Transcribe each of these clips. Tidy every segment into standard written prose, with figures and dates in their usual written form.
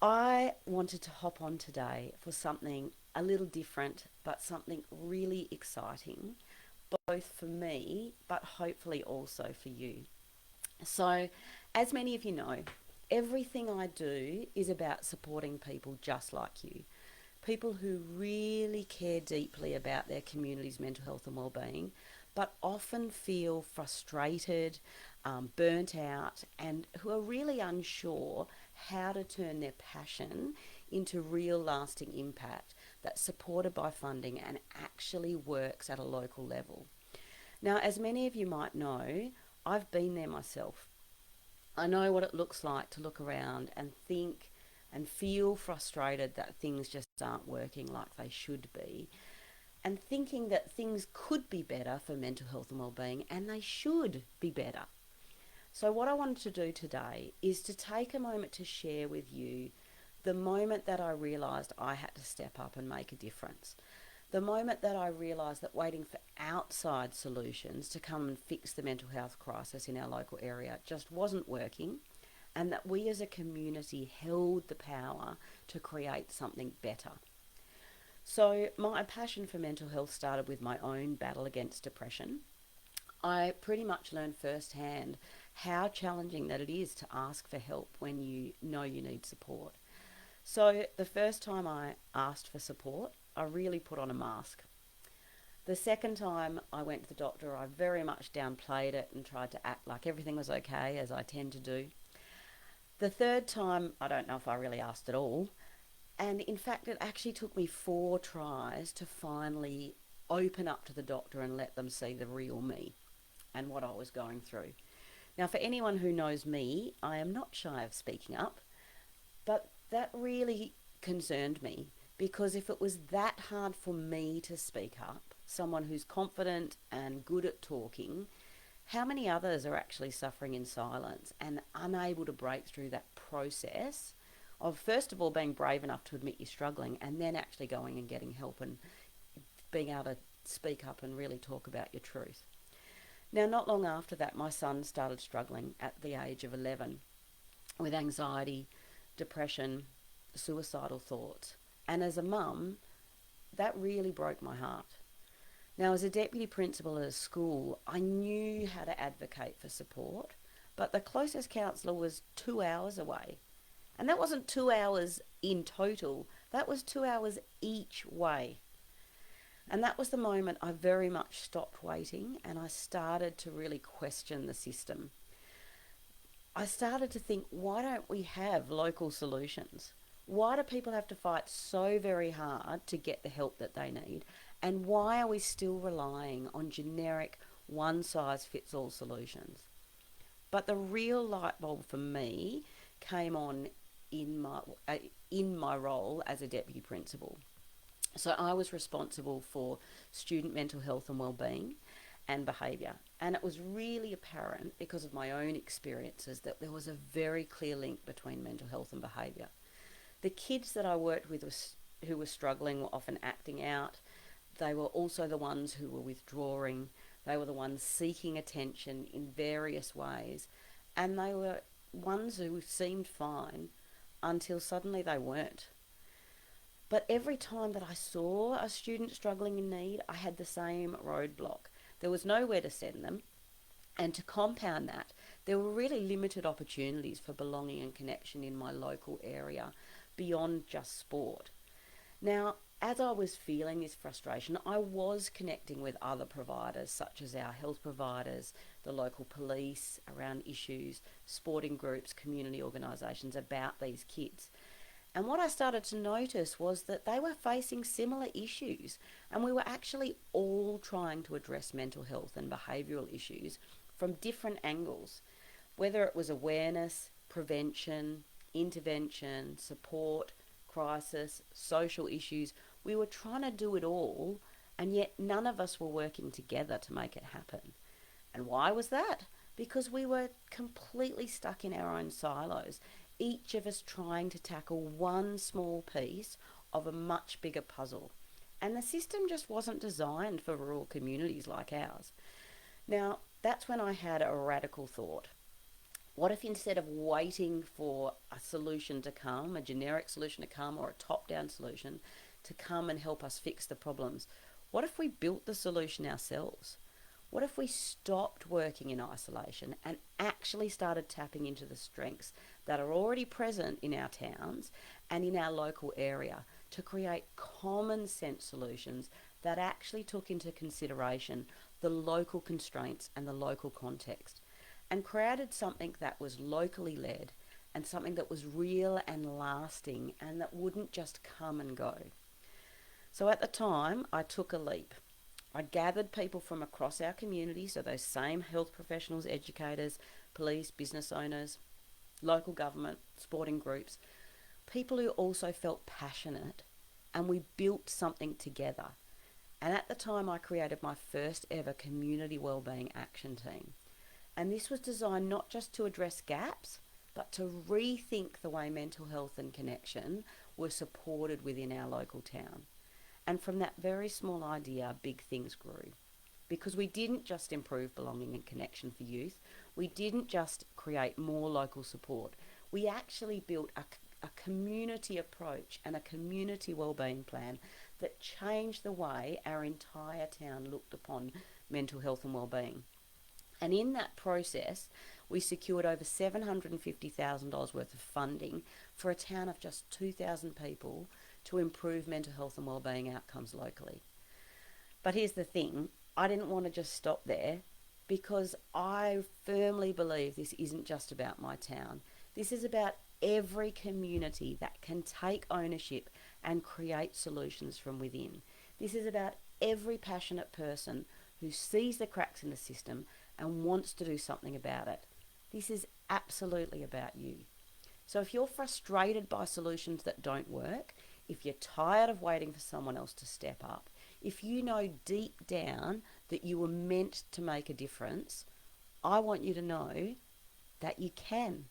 I wanted to hop on today for something a little different, but something really exciting, both for me, but hopefully also for you. So, as many of you know, everything I do is about supporting people just like you. People who really care deeply about their community's mental health and well-being, but often feel frustrated, burnt out, and who are really unsure how to turn their passion into real lasting impact that's supported by funding and actually works at a local level. Now, as many of you might know, I've been there myself. I know what it looks like to look around and think and feel frustrated that things just aren't working like they should be, and thinking that things could be better for mental health and well-being, and they should be better. So what I wanted to do today is to take a moment to share with you the moment that I realised I had to step up and make a difference. The moment that I realised that waiting for outside solutions to come and fix the mental health crisis in our local area just wasn't working, and that we as a community held the power to create something better. So, my passion for mental health started with my own battle against depression. I pretty much learned firsthand how challenging that it is to ask for help when you know you need support. So, the first time I asked for support, I really put on a mask. The second time I went to the doctor, I very much downplayed it and tried to act like everything was okay, as I tend to do. The third time, I don't know if I really asked at all. And in fact, it actually took me 4 tries to finally open up to the doctor and let them see the real me and what I was going through. Now, for anyone who knows me, I am not shy of speaking up, but that really concerned me, because if it was that hard for me to speak up, someone who's confident and good at talking, how many others are actually suffering in silence and unable to break through that process of, first of all, being brave enough to admit you're struggling, and then actually going and getting help and being able to speak up and really talk about your truth. Now, not long after that, my son started struggling at the age of 11 with anxiety, depression, suicidal thoughts. And as a mum, that really broke my heart. Now, as a deputy principal at a school, I knew how to advocate for support, but the closest counsellor was 2 hours away. And that wasn't 2 hours in total, that was 2 hours each way. And that was the moment I very much stopped waiting and I started to really question the system. I started to think, why don't we have local solutions? Why do people have to fight so very hard to get the help that they need? And why are we still relying on generic one size fits all solutions? But the real light bulb for me came on in my in my role as a deputy principal. So I was responsible for student mental health and well-being and behaviour. And it was really apparent, because of my own experiences, that there was a very clear link between mental health and behaviour. The kids that I worked with who were struggling were often acting out. They were also the ones who were withdrawing. They were the ones seeking attention in various ways. And they were ones who seemed fine until suddenly they weren't. But every time that I saw a student struggling in need, I had the same roadblock. There was nowhere to send them. And to compound that, there were really limited opportunities for belonging and connection in my local area beyond just sport. Now, as I was feeling this frustration, I was connecting with other providers, such as our health providers, the local police, around issues, sporting groups, community organisations about these kids. And what I started to notice was that they were facing similar issues, and we were actually all trying to address mental health and behavioural issues from different angles, whether it was awareness, prevention, intervention, support, crisis, social issues. We were trying to do it all, and yet none of us were working together to make it happen. And why was that? Because we were completely stuck in our own silos, each of us trying to tackle one small piece of a much bigger puzzle. And the system just wasn't designed for rural communities like ours. Now, that's when I had a radical thought. What if instead of waiting for a solution to come, a generic solution to come, or a top-down solution to come and help us fix the problems, what if we built the solution ourselves? What if we stopped working in isolation and actually started tapping into the strengths that are already present in our towns and in our local area to create common sense solutions that actually took into consideration the local constraints and the local context, and created something that was locally led and something that was real and lasting and that wouldn't just come and go? So at the time, I took a leap. I gathered people from across our community, so those same health professionals, educators, police, business owners, local government, sporting groups, people who also felt passionate, and we built something together. And at the time, I created my first ever community wellbeing action team. And this was designed not just to address gaps, but to rethink the way mental health and connection were supported within our local town. And from that very small idea, big things grew. Because we didn't just improve belonging and connection for youth, we didn't just create more local support, we actually built a community approach and a community wellbeing plan that changed the way our entire town looked upon mental health and wellbeing. And in that process, we secured over $750,000 worth of funding for a town of just 2,000 people to improve mental health and wellbeing outcomes locally. But here's the thing, I didn't want to just stop there, because I firmly believe this isn't just about my town. This is about every community that can take ownership and create solutions from within. This is about every passionate person who sees the cracks in the system and wants to do something about it. This is absolutely about you. So if you're frustrated by solutions that don't work, if you're tired of waiting for someone else to step up, if you know deep down that you were meant to make a difference, I want you to know that you can.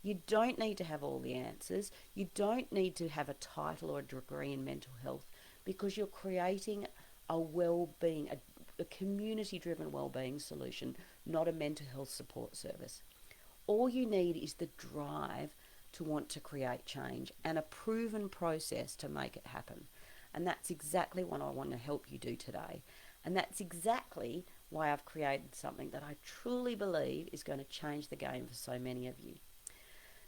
You don't need to have all the answers. You don't need to have a title or a degree in mental health, because you're creating a well-being, a community-driven well-being solution, not a mental health support service. All you need is the drive to want to create change and a proven process to make it happen. And that's exactly what I want to help you do today. And that's exactly why I've created something that I truly believe is going to change the game for so many of you.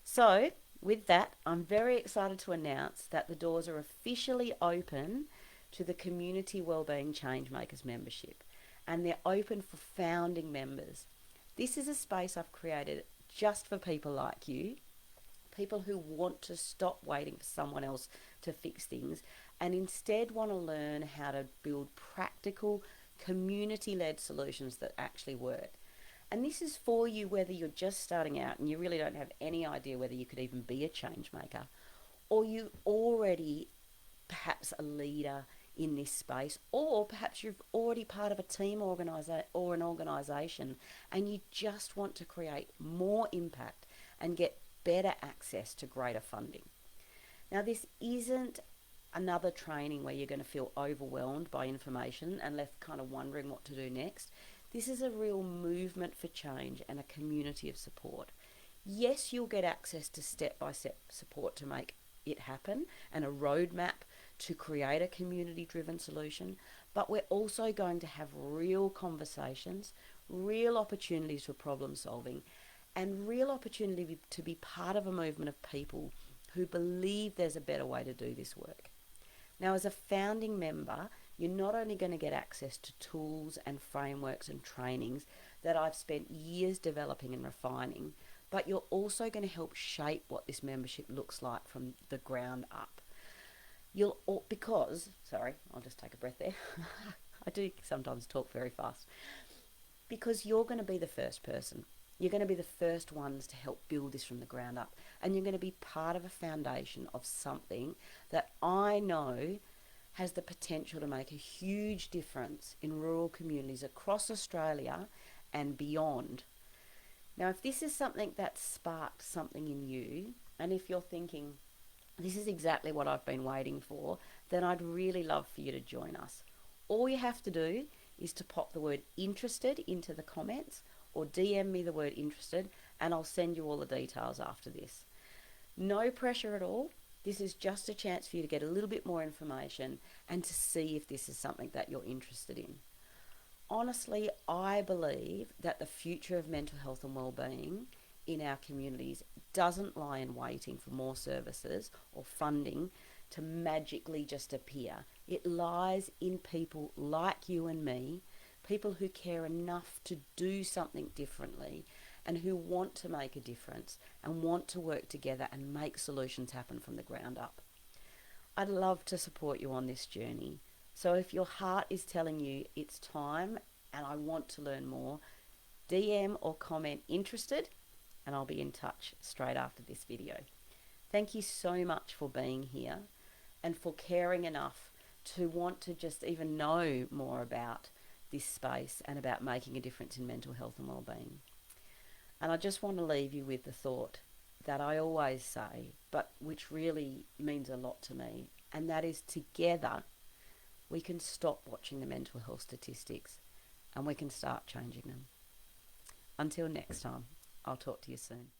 So, with that, I'm very excited to announce that the doors are officially open to the Community Wellbeing Changemakers membership, and they're open for founding members. This is a space I've created just for people like you, people who want to stop waiting for someone else to fix things and instead want to learn how to build practical, community-led solutions that actually work. And this is for you whether you're just starting out and you really don't have any idea whether you could even be a change maker, or you already perhaps a leader in this space, or perhaps you're already part of a team or an organisation and you just want to create more impact and get better access to greater funding. Now, this isn't another training where you're going to feel overwhelmed by information and left kind of wondering what to do next. This is a real movement for change and a community of support. Yes, you'll get access to step-by-step support to make it happen and a roadmap to create a community-driven solution, but we're also going to have real conversations, real opportunities for problem solving, and real opportunity to be part of a movement of people who believe there's a better way to do this work. Now, as a founding member, you're not only going to get access to tools and frameworks and trainings that I've spent years developing and refining, but you're also going to help shape what this membership looks like from the ground up. I'll just take a breath there. I do sometimes talk very fast. Because you're going to be the first person. You're going to be the first ones to help build this from the ground up. And you're going to be part of a foundation of something that I know has the potential to make a huge difference in rural communities across Australia and beyond. Now, if this is something that sparked something in you, and if you're thinking, this is exactly what I've been waiting for, then I'd really love for you to join us. All you have to do is to pop the word interested into the comments or DM me the word interested, and I'll send you all the details after this. No pressure at all. This is just a chance for you to get a little bit more information and to see if this is something that you're interested in. Honestly, I believe that the future of mental health and well-being in our communities doesn't lie in waiting for more services or funding to magically just appear. It lies in people like you and me, people who care enough to do something differently and who want to make a difference and want to work together and make solutions happen from the ground up. I'd love to support you on this journey. So if your heart is telling you it's time and I want to learn more, DM or comment interested and I'll be in touch straight after this video. Thank you so much for being here and for caring enough to want to just even know more about this space and about making a difference in mental health and well-being. And I just want to leave you with the thought that I always say, but which really means a lot to me, and that is together we can stop watching the mental health statistics and we can start changing them. Until next time, I'll talk to you soon.